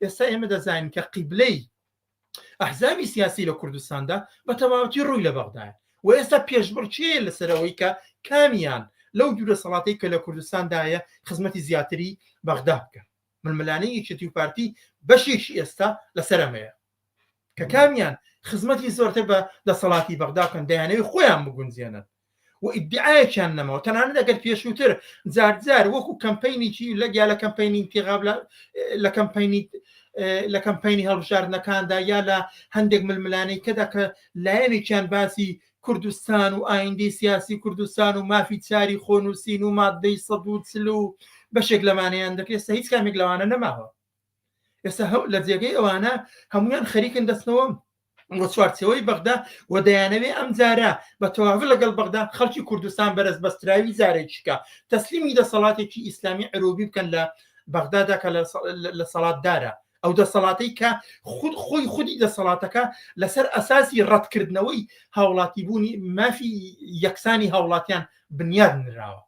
ئێستا ئێمە دەزانین کە قیبلەی ئەحزابی سیاسی لە کوردستاندا بە تەواوەتی ڕووی لە بەغدایە و ئێستا پێشبڕچێ لەسەرەوەی کە کامیان لەو دوورە سەڵاتەی کە لە کوردستاندایە خزمەتی زیاتری بەغدا بکەن. ململانەی یەکێتی و پارتی بەشێکی ئێستا لەسەرەمەیە کە کامیان خزمەتی زۆرتر بە دەسەڵاتی بەغدا بکەن، دەیانەوێت خۆیان بگونجێنن و ئیدعایەکیان نەمەوە. تەنانەت ئەگەر پێشووتر جار وەکو کەمپەینێکی لەگیا لە کەمپەینی پێغاب لە کەمپەینی هەڵبژاردنەکاندا یا لە هەندێک ململانەی کەدا کە لایەنێکیان باسی کوردستان و ئایندەی سیاسی کوردستان و مافی چاری خۆنووسین و مادەی 140 و بەشێک لەمانەیان دەکرێت. ئێستا هیچ کامێک لەوانە نەماوە. ئێستا لە جێگەی ئەوانە هەمویان خەریکن دەستنەوە وە چوارچەوەی بەغدا و دەیانەوێ ئەم جارە بە تەواو لەگەڵ بەغدا خەڵکی کوردستان بەرز بەستراوی جارێکیکە تەسلیمی دەسەڵاتێکی ئیسلامی عروبی بکەن لە بەغدادا کە لە سەڵاتدارە، ئەو دەسەڵاتی کە خودی دەسەڵاتەکە لەسەر ئەساسی ڕەتکردنەوەی هاوڵاتی بوونی مافی یەکسانی هاوڵاتیان بنیاد نراوە.